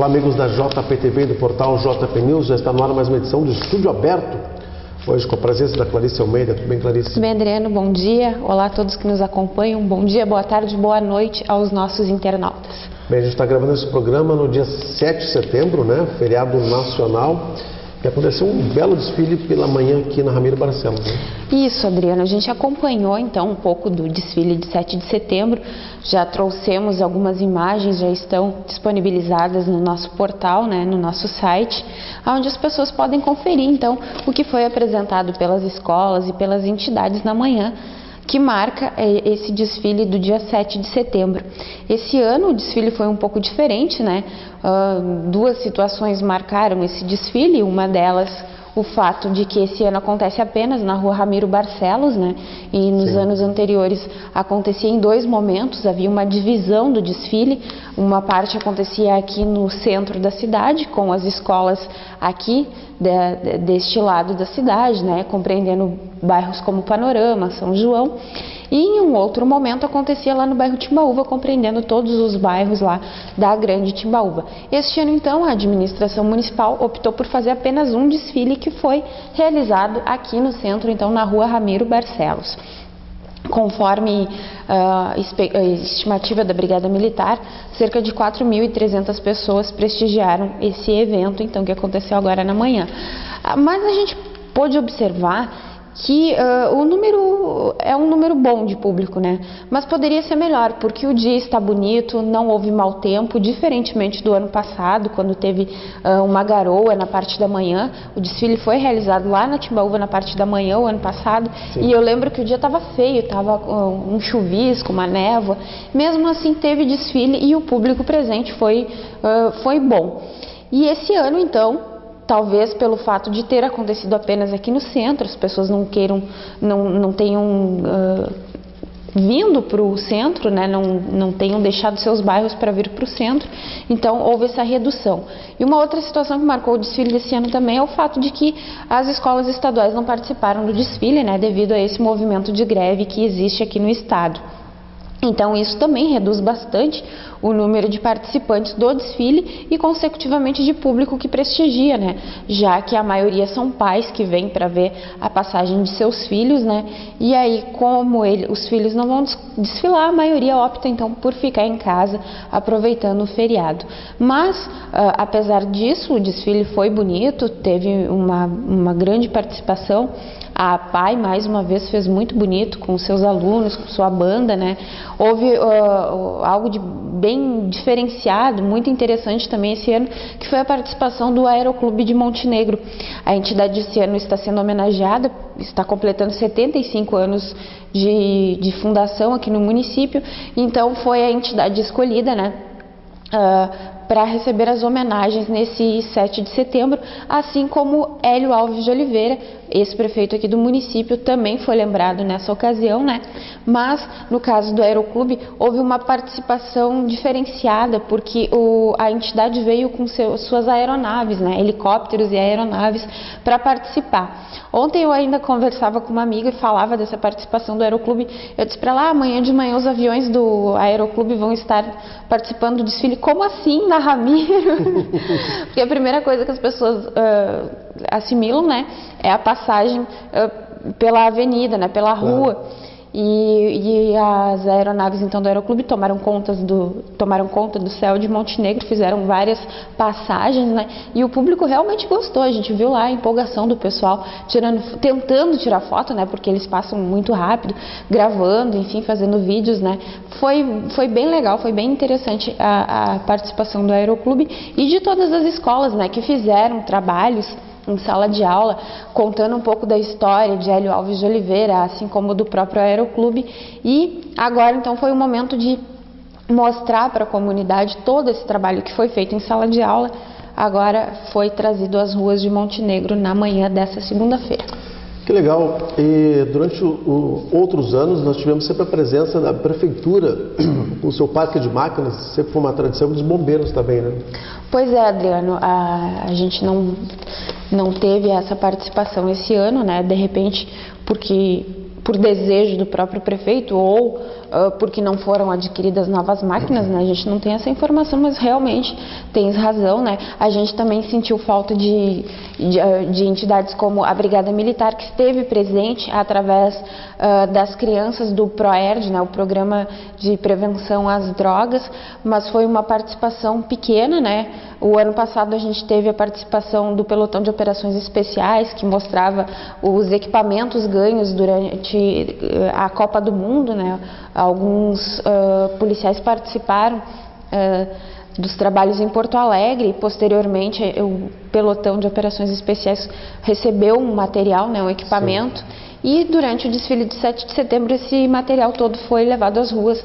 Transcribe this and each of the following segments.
amigos da JPTV e do portal JP News, já está no ar mais uma edição do Estúdio Aberto. Hoje com a presença da Clarice Almeida. Tudo bem, Clarice? Tudo bem, Adriano? Bom dia. Olá a todos que nos acompanham. Bom dia, boa tarde, boa noite aos nossos internautas. Bem, a gente está gravando esse programa no dia 7 de setembro, né? Feriado nacional. E aconteceu um belo desfile pela manhã aqui na Ramiro Barcelos, né? Isso, Adriano. A gente acompanhou então um pouco do desfile de 7 de setembro. Já trouxemos algumas imagens, já estão disponibilizadas no nosso portal, né, no nosso site, onde as pessoas podem conferir então o que foi apresentado pelas escolas e pelas entidades na manhã, que marca esse desfile do dia 7 de setembro. Esse ano o desfile foi um pouco diferente, né? Duas situações marcaram esse desfile, uma delas o fato de que esse ano acontece apenas na rua Ramiro Barcelos, né? E nos anos anteriores acontecia em dois momentos, havia uma divisão do desfile, uma parte acontecia aqui no centro da cidade, com as escolas aqui deste lado da cidade, né? Compreendendo bairros como Panorama, São João, e em um outro momento acontecia lá no bairro Timbaúva, compreendendo todos os bairros lá da Grande Timbaúva. Este ano, então, a administração municipal optou por fazer apenas um desfile que foi realizado aqui no centro, então, na rua Ramiro Barcelos. Conforme a estimativa da Brigada Militar, cerca de 4.300 pessoas prestigiaram esse evento, então, que aconteceu agora na manhã. Mas a gente pôde observar que o número é um número bom de público, né? Mas poderia ser melhor, porque o dia está bonito, não houve mau tempo, diferentemente do ano passado, quando teve uma garoa na parte da manhã. O desfile foi realizado lá na Timbaúva na parte da manhã, o ano passado. Sim. E eu lembro que o dia estava feio, estava um chuvisco, uma névoa. Mesmo assim teve desfile e o público presente foi bom. E esse ano, então, talvez pelo fato de ter acontecido apenas aqui no centro, as pessoas não tenham vindo para o centro, né? não tenham deixado seus bairros para vir para o centro, então houve essa redução. E uma outra situação que marcou o desfile desse ano também é o fato de que as escolas estaduais não participaram do desfile, né? Devido a esse movimento de greve que existe aqui no estado. Então isso também reduz bastante o número de participantes do desfile e consecutivamente de público que prestigia, né? Já que a maioria são pais que vêm para ver a passagem de seus filhos, né? E aí, como os filhos não vão desfilar, a maioria opta então por ficar em casa aproveitando o feriado. Mas, apesar disso, o desfile foi bonito, teve uma grande participação. A PAI, mais uma vez, fez muito bonito com seus alunos, com sua banda, né? Houve algo de bem diferenciado, muito interessante também esse ano, que foi a participação do Aeroclube de Montenegro. A entidade esse ano está sendo homenageada, está completando 75 anos de fundação aqui no município, então foi a entidade escolhida, né? Para receber as homenagens nesse 7 de setembro, assim como Hélio Alves de Oliveira, ex-prefeito aqui do município, também foi lembrado nessa ocasião, né? Mas, no caso do Aeroclube, houve uma participação diferenciada, porque a entidade veio com suas aeronaves, né? Helicópteros e aeronaves para participar. Ontem eu ainda conversava com uma amiga e falava dessa participação do Aeroclube. Eu disse para ela, amanhã de manhã os aviões do Aeroclube vão estar participando do desfile. Como assim, na Ramiro? Porque a primeira coisa que as pessoas assimilam, né, é a passagem pela avenida, né, pela rua. E as aeronaves então do Aeroclube tomaram conta do céu de Montenegro, fizeram várias passagens, né? E o público realmente gostou. A gente viu lá a empolgação do pessoal tentando tirar foto, né? Porque eles passam muito rápido, gravando, enfim, fazendo vídeos, né? Foi bem legal, foi bem interessante a participação do Aeroclube e de todas as escolas, né? Que fizeram trabalhos em sala de aula, contando um pouco da história de Hélio Alves de Oliveira, assim como do próprio Aeroclube. E agora, então, foi o momento de mostrar para a comunidade todo esse trabalho que foi feito em sala de aula, agora foi trazido às ruas de Montenegro na manhã dessa segunda-feira. Que legal. E durante outros anos nós tivemos sempre a presença da prefeitura com o seu parque de máquinas, sempre foi uma tradição dos bombeiros também, né? Pois é, Adriano, a gente não teve essa participação esse ano, né? De repente, por desejo do próprio prefeito ou porque não foram adquiridas novas máquinas, né? A gente não tem essa informação, mas realmente tens razão, né? A gente também sentiu falta de entidades como a Brigada Militar, que esteve presente através das crianças do PROERD, né? O Programa de Prevenção às Drogas, mas foi uma participação pequena, né? O ano passado a gente teve a participação do Pelotão de Operações Especiais, que mostrava os equipamentos ganhos durante a Copa do Mundo, né? Alguns policiais participaram dos trabalhos em Porto Alegre e posteriormente o Pelotão de Operações Especiais recebeu um material, né? Um equipamento. Sim. E durante o desfile de 7 de setembro esse material todo foi levado às ruas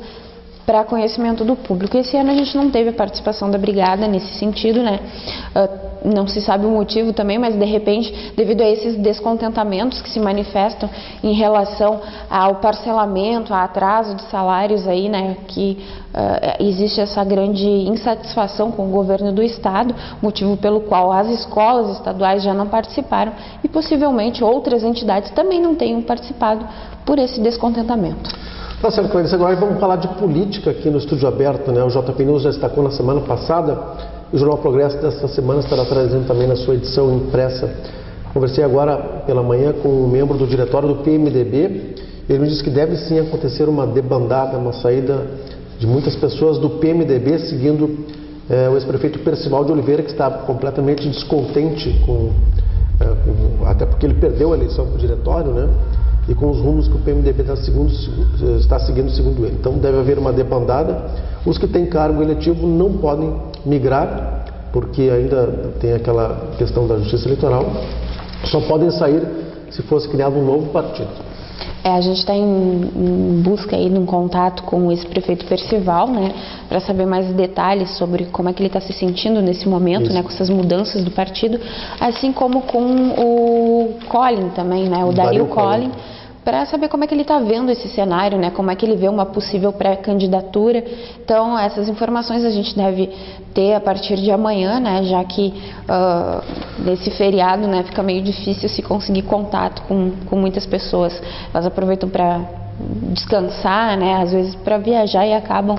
para conhecimento do público. Esse ano a gente não teve a participação da brigada nesse sentido, né? Não se sabe o motivo também, mas de repente, devido a esses descontentamentos que se manifestam em relação ao parcelamento, a atraso de salários aí, né? Que existe essa grande insatisfação com o governo do estado, motivo pelo qual as escolas estaduais já não participaram e possivelmente outras entidades também não tenham participado por esse descontentamento. Tá certo, Clarice. Agora vamos falar de política aqui no Estúdio Aberto, né? O JP News já destacou na semana passada e o Jornal Progresso desta semana estará trazendo também na sua edição impressa. Conversei agora pela manhã com um membro do diretório do PMDB. Ele me disse que deve sim acontecer uma debandada, uma saída de muitas pessoas do PMDB, seguindo o ex-prefeito Percival de Oliveira, que está completamente descontente até porque ele perdeu a eleição para o diretório, né? E com os rumos que o PMDB está seguindo, segundo ele. Então deve haver uma debandada. Os que têm cargo eletivo não podem migrar, porque ainda tem aquela questão da justiça eleitoral. Só podem sair se fosse criado um novo partido. A gente está em busca aí de um contato com o ex-prefeito Percival, né, para saber mais detalhes sobre como é que ele está se sentindo nesse momento, né, com essas mudanças do partido, assim como com o Collin também, né, o Dario Collin, para saber como é que ele está vendo esse cenário, né, como é que ele vê uma possível pré-candidatura. Então, essas informações a gente deve ter a partir de amanhã, né, já que nesse feriado, né, fica meio difícil se conseguir contato com muitas pessoas. Elas aproveitam para descansar, né, às vezes para viajar e acabam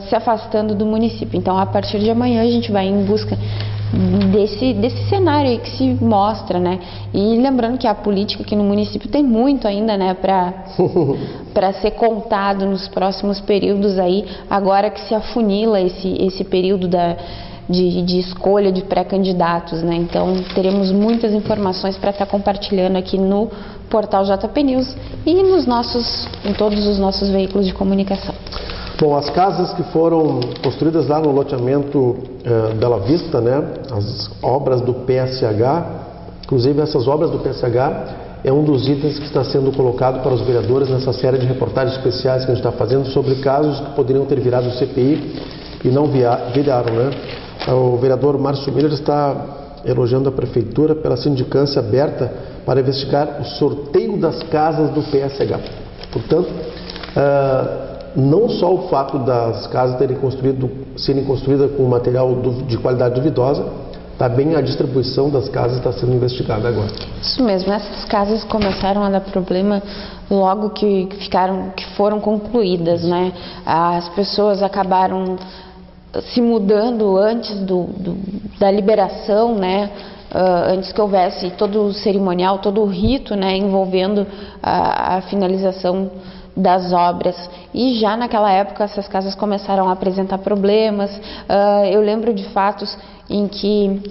se afastando do município. Então, a partir de amanhã a gente vai em busca desse cenário aí que se mostra, né? E lembrando que a política aqui no município tem muito ainda, né, para ser contado nos próximos períodos aí, agora que se afunila esse período de escolha de pré-candidatos, né? Então teremos muitas informações para estar compartilhando aqui no portal JP News e em todos os nossos veículos de comunicação. Bom, as casas que foram construídas lá no loteamento Bela Vista, né, as obras do PSH, inclusive essas obras do PSH é um dos itens que está sendo colocado para os vereadores nessa série de reportagens especiais que a gente está fazendo sobre casos que poderiam ter virado CPI e não viraram, né? O vereador Márcio Miller está elogiando a prefeitura pela sindicância aberta para investigar o sorteio das casas do PSH. Portanto, não só o fato das casas serem construídas com material de qualidade duvidosa, também a distribuição das casas está sendo investigada agora. Isso mesmo, essas casas começaram a dar problema logo que foram concluídas, né? As pessoas acabaram se mudando antes da liberação, né? Antes que houvesse todo o cerimonial, todo o rito, né, envolvendo a finalização das obras. E já naquela época essas casas começaram a apresentar problemas. Eu lembro de fatos em que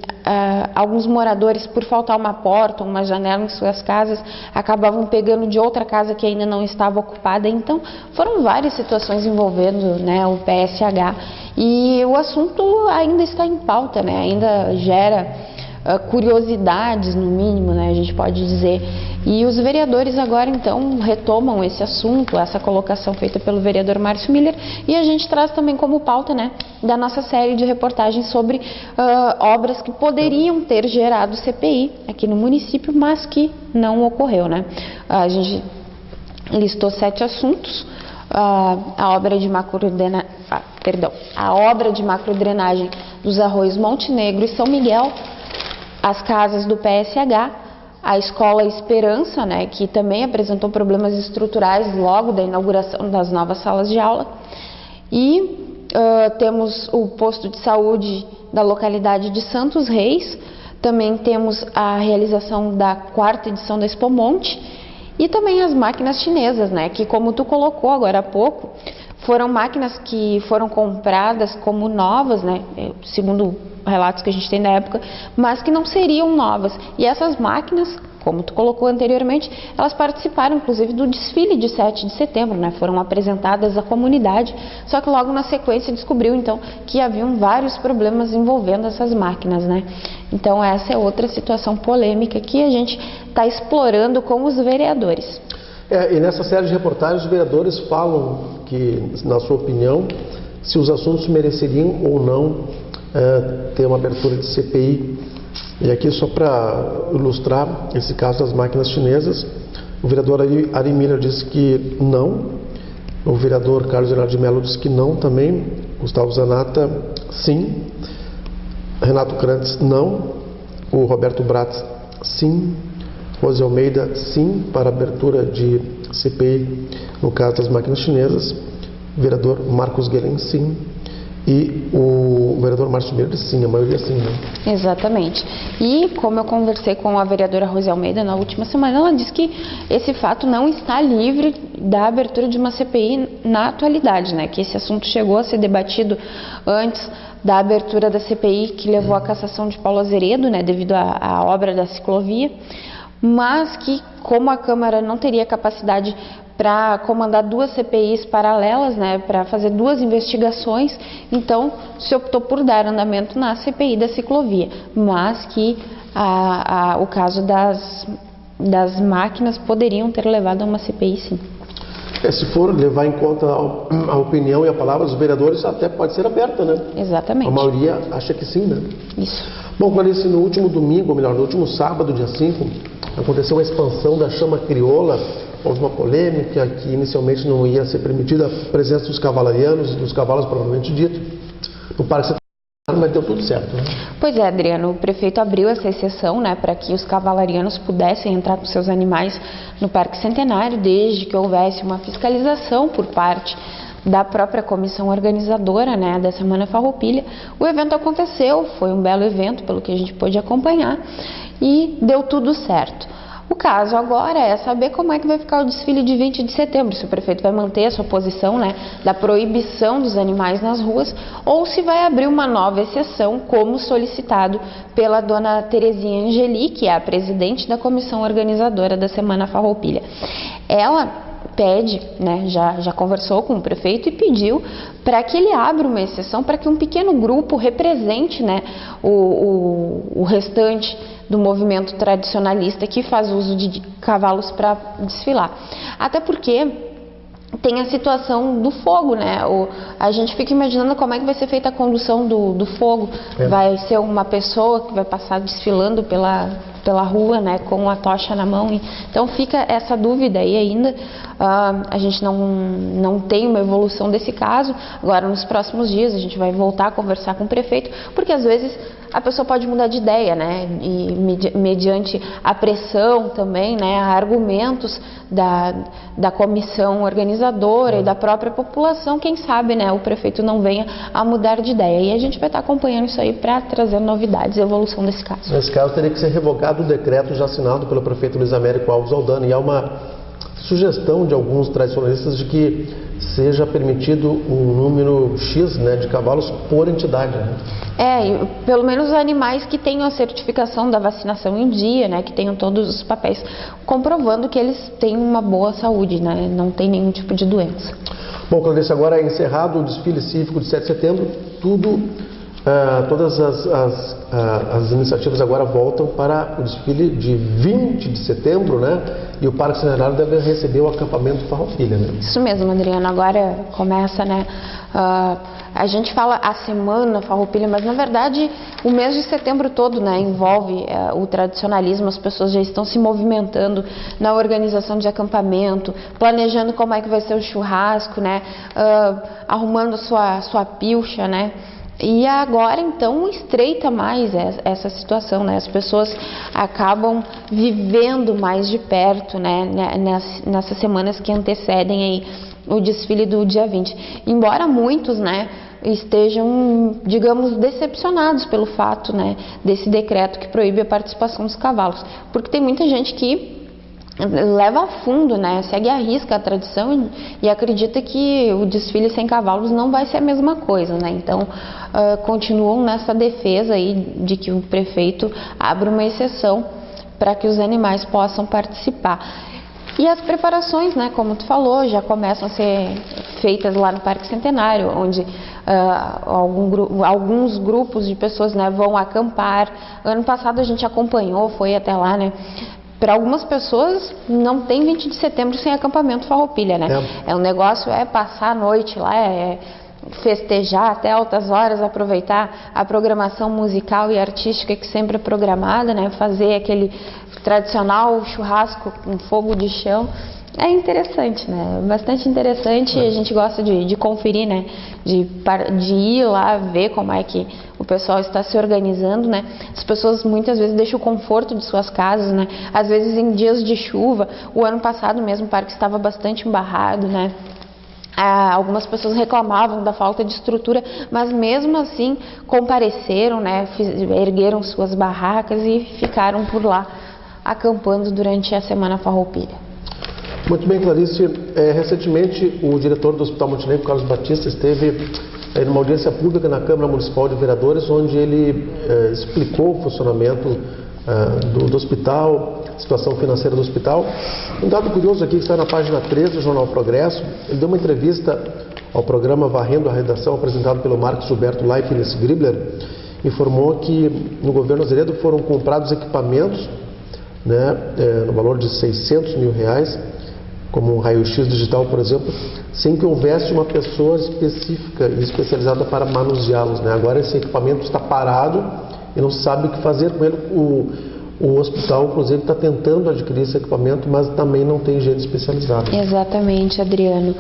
alguns moradores, por faltar uma porta ou uma janela em suas casas, acabavam pegando de outra casa que ainda não estava ocupada. Então foram várias situações envolvendo, né, o PSH, e o assunto ainda está em pauta, né, ainda gera curiosidades, no mínimo, né, a gente pode dizer. E os vereadores agora então retomam esse assunto, essa colocação feita pelo vereador Márcio Miller, e a gente traz também como pauta, né, da nossa série de reportagens sobre obras que poderiam ter gerado CPI aqui no município, mas que não ocorreu, né. A gente listou 7 assuntos. A obra de macrodrenagem dos arroios Montenegro e São Miguel, as casas do PSH, a Escola Esperança, né, que também apresentou problemas estruturais logo da inauguração das novas salas de aula. E temos o posto de saúde da localidade de Santos Reis, também temos a realização da 4ª edição da Expo Monte e também as máquinas chinesas, né, que como tu colocou agora há pouco, foram máquinas que foram compradas como novas, né, segundo relatos que a gente tem da época, mas que não seriam novas. E essas máquinas, como tu colocou anteriormente, elas participaram inclusive do desfile de 7 de setembro, né? Foram apresentadas à comunidade, só que logo na sequência descobriu então que haviam vários problemas envolvendo essas máquinas, né? Então essa é outra situação polêmica que a gente está explorando com os vereadores. E nessa série de reportagens os vereadores falam que, na sua opinião, se os assuntos mereceriam ou não ter uma abertura de CPI. E aqui, só para ilustrar esse caso das máquinas chinesas, o vereador Ari Miller disse que não, o vereador Carlos Gerardo de Mello disse que não também, Gustavo Zanata sim, Renato Crantes não, o Roberto Bratz sim, Rose Almeida sim para abertura de CPI no caso das máquinas chinesas, o vereador Marcos Guelin sim, e o vereador Márcio Miller sim, a maioria sim, né? Exatamente. E como eu conversei com a vereadora Rose Almeida na última semana, ela disse que esse fato não está livre da abertura de uma CPI na atualidade, né? Que esse assunto chegou a ser debatido antes da abertura da CPI que levou à cassação de Paulo Azeredo, né? Devido à obra da ciclovia, mas que como a Câmara não teria capacidade para comandar 2 CPIs paralelas, né, para fazer 2 investigações, então se optou por dar andamento na CPI da ciclovia, mas que o caso das máquinas poderiam ter levado a uma CPI sim. Se for levar em conta a opinião e a palavra dos vereadores, até pode ser aberta, né? Exatamente. A maioria acha que sim, né? Isso. Bom, Clarice, no último domingo, ou melhor, no último sábado, dia 5, aconteceu a expansão da chama crioula. Houve uma polêmica que inicialmente não ia ser permitida a presença dos cavalarianos e dos cavalos propriamente dito no Parque Centenário, mas deu tudo certo, né? Pois é, Adriano, o prefeito abriu essa exceção, né, para que os cavalarianos pudessem entrar com seus animais no Parque Centenário, desde que houvesse uma fiscalização por parte da própria comissão organizadora, né, da Semana Farroupilha. O evento aconteceu, foi um belo evento, pelo que a gente pôde acompanhar, e deu tudo certo. O caso agora é saber como é que vai ficar o desfile de 20 de setembro, se o prefeito vai manter a sua posição, né, da proibição dos animais nas ruas, ou se vai abrir uma nova exceção, como solicitado pela dona Terezinha Angeli, que é a presidente da comissão organizadora da Semana Farroupilha. Ela pede, né, já conversou com o prefeito e pediu para que ele abra uma exceção para que um pequeno grupo represente, né, o restante do movimento tradicionalista que faz uso de cavalos para desfilar. Até porque tem a situação do fogo, né? A gente fica imaginando como é que vai ser feita a condução do fogo. Vai ser uma pessoa que vai passar desfilando pela rua, né, com a tocha na mão. Então fica essa dúvida aí ainda. A gente não tem uma evolução desse caso. Agora, nos próximos dias, a gente vai voltar a conversar com o prefeito, porque às vezes a pessoa pode mudar de ideia, né? E mediante a pressão também, né, argumentos da comissão organizadora e da própria população, quem sabe, né, o prefeito não venha a mudar de ideia. E a gente vai estar acompanhando isso aí para trazer novidades e evolução desse caso. Nesse caso, teria que ser revogado o decreto já assinado pelo prefeito Luiz Américo Alves Aldana, e há uma sugestão de alguns tradicionalistas de que seja permitido um número X, né, de cavalos por entidade, né? Pelo menos animais que tenham a certificação da vacinação em dia, né, que tenham todos os papéis comprovando que eles têm uma boa saúde, né, não tem nenhum tipo de doença. Bom, Clarice, agora é encerrado o desfile cívico de 7 de setembro, todas as iniciativas agora voltam para o desfile de 20 de setembro, né? E o Parque Centenário deve receber o acampamento Farroupilha, né? Isso mesmo, Adriana. Agora começa, né? A gente fala a Semana Farroupilha, mas na verdade o mês de setembro todo, né, envolve o tradicionalismo. As pessoas já estão se movimentando na organização de acampamento, planejando como é que vai ser o churrasco, né? Arrumando sua pilcha, né? E agora, então, estreita mais essa situação, né? As pessoas acabam vivendo mais de perto, né? Nessas semanas que antecedem aí o desfile do dia 20. Embora muitos, né, estejam, digamos, decepcionados pelo fato, né, desse decreto que proíbe a participação dos cavalos. Porque tem muita gente que leva a fundo, né, segue à risca a tradição e acredita que o desfile sem cavalos não vai ser a mesma coisa, né? Então continuam nessa defesa aí de que o prefeito abra uma exceção para que os animais possam participar. E as preparações, né, como tu falou, já começam a ser feitas lá no Parque Centenário, onde alguns grupos de pessoas, né, vão acampar. Ano passado a gente acompanhou, foi até lá, né? Para algumas pessoas não tem 20 de setembro sem acampamento Farroupilha, né? O negócio é passar a noite lá, festejar até altas horas, aproveitar a programação musical e artística que sempre é programada, né? Fazer aquele tradicional churrasco com fogo de chão. É interessante, né? Bastante interessante e a gente gosta de conferir, né? De ir lá ver como é que o pessoal está se organizando, né? As pessoas muitas vezes deixam o conforto de suas casas, né? Às vezes em dias de chuva. O ano passado mesmo o parque estava bastante embarrado, né? Algumas pessoas reclamavam da falta de estrutura, mas mesmo assim compareceram, né? Ergueram suas barracas e ficaram por lá acampando durante a Semana Farroupilha. Muito bem, Clarice. Recentemente, o diretor do Hospital Montenegro, Carlos Batista, esteve numa audiência pública na Câmara Municipal de Vereadores, onde ele explicou o funcionamento do hospital, a situação financeira do hospital. Um dado curioso aqui que está na página 3 do Jornal Progresso, ele deu uma entrevista ao programa Varrendo a Redação, apresentado pelo Marcos Gilberto Leifnis Gribler, informou que no governo Azeredo foram comprados equipamentos, né, no valor de R$600 mil, como um raio-x digital, por exemplo, sem que houvesse uma pessoa específica e especializada para manuseá-los, né? Agora esse equipamento está parado e não se sabe o que fazer com ele. O hospital, inclusive, está tentando adquirir esse equipamento, mas também não tem gente especializada. Exatamente, Adriano.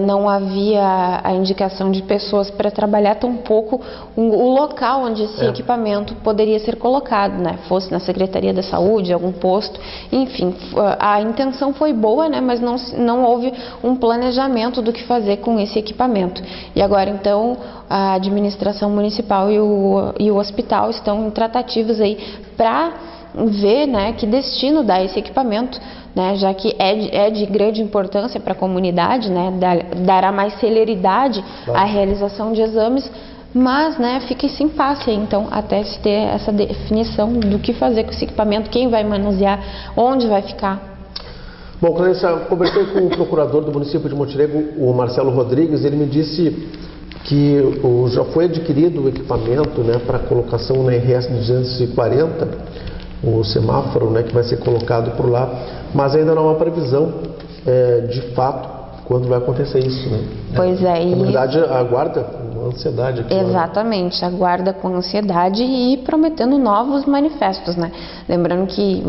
Não havia a indicação de pessoas para trabalhar, tampouco o local onde esse equipamento poderia ser colocado, né? Fosse na Secretaria da Saúde, algum posto, enfim. A intenção foi boa, né? Mas não houve um planejamento do que fazer com esse equipamento. E agora, então, a administração municipal e o hospital estão em tratativas aí para ver, né, que destino dá esse equipamento, né, já que é de grande importância para a comunidade, né, dará mais celeridade à realização de exames, mas, né, fica esse impasse aí, então, até se ter essa definição do que fazer com esse equipamento, quem vai manusear, onde vai ficar. Bom, Clarissa, eu conversei com o procurador do município de Montenegro, o Marcelo Rodrigues. Ele me disse que já foi adquirido o equipamento, né, para colocação na RS 240, o semáforo, né, que vai ser colocado por lá, mas ainda não há uma previsão de fato quando vai acontecer isso, né? Pois é. A comunidade aguarda com ansiedade aqui. Exatamente, aguarda com ansiedade e prometendo novos manifestos, né? Lembrando que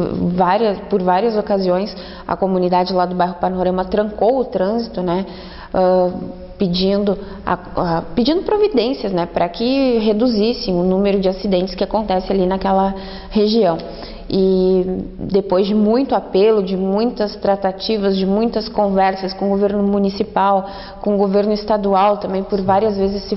por várias ocasiões a comunidade lá do bairro Panorama trancou o trânsito, né? Pedindo providências, né, para que reduzissem o número de acidentes que acontece ali naquela região. E depois de muito apelo, de muitas tratativas, de muitas conversas com o governo municipal, com o governo estadual também, por várias vezes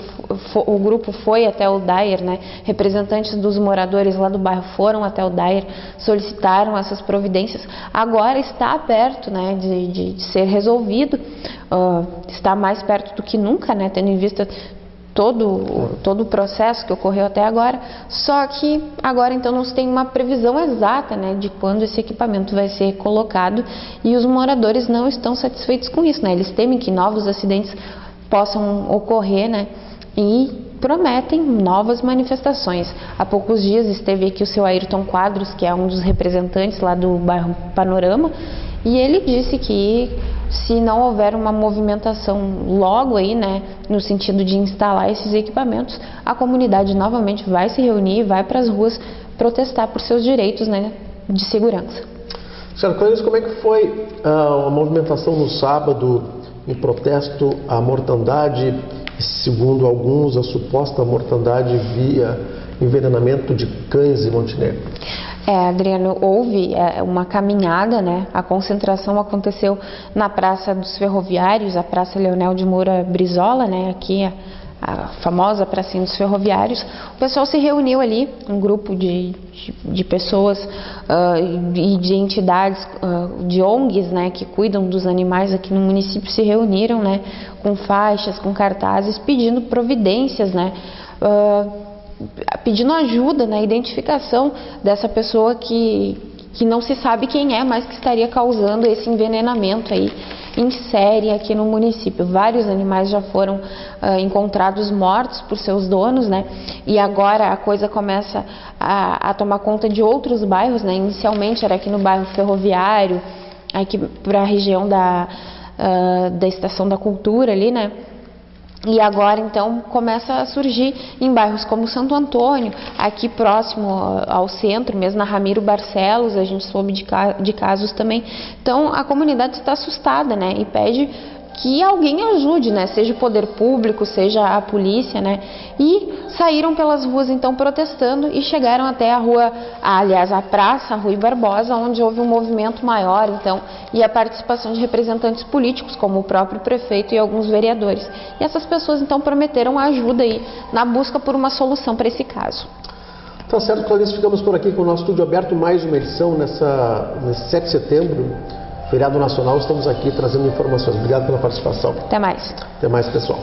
o grupo foi até o DAER, né? Representantes dos moradores lá do bairro foram até o DAER, solicitaram essas providências. Agora está perto, né, de ser resolvido, está mais perto do que nunca, né, tendo em vista todo o processo que ocorreu até agora, só que agora então não se tem uma previsão exata, né, de quando esse equipamento vai ser colocado, e os moradores não estão satisfeitos com isso, né? Eles temem que novos acidentes possam ocorrer, né, e prometem novas manifestações. Há poucos dias esteve aqui o seu Ayrton Quadros, que é um dos representantes lá do bairro Panorama, e ele disse que se não houver uma movimentação logo aí, né, no sentido de instalar esses equipamentos, a comunidade novamente vai se reunir e vai para as ruas protestar por seus direitos, né, de segurança. Senhora Clarice, como é que foi a movimentação no sábado em protesto à mortandade segundo alguns, a suposta mortandade via envenenamento de cães em Montenegro. Adriano, houve uma caminhada, né? A concentração aconteceu na Praça dos Ferroviários, a Praça Leonel de Moura Brizola, né? Aqui a famosa Pracinha dos Ferroviários. O pessoal se reuniu ali, um grupo de pessoas e de entidades, de ONGs, né? Que cuidam dos animais aqui no município, se reuniram, né? Com faixas, com cartazes, pedindo providências, né? Pedindo ajuda na identificação dessa pessoa que não se sabe quem é, mas que estaria causando esse envenenamento aí em série aqui no município. Vários animais já foram encontrados mortos por seus donos, né? E agora a coisa começa a tomar conta de outros bairros, né? Inicialmente era aqui no bairro Ferroviário, aqui para a região da Estação da Cultura ali, né? E agora, então, começa a surgir em bairros como Santo Antônio, aqui próximo ao centro, mesmo na Ramiro Barcelos, a gente soube de casos também. Então, a comunidade está assustada, né, e pede que alguém ajude, né, seja o poder público, seja a polícia, né, e saíram pelas ruas, então, protestando e chegaram até a praça Rui Barbosa, onde houve um movimento maior, então, e a participação de representantes políticos, como o próprio prefeito e alguns vereadores. E essas pessoas, então, prometeram ajuda aí na busca por uma solução para esse caso. Tá certo, Clarice, ficamos por aqui com o nosso estúdio aberto, mais uma edição nesse 7 de setembro, feriado nacional, estamos aqui trazendo informações. Obrigado pela participação. Até mais. Até mais, pessoal.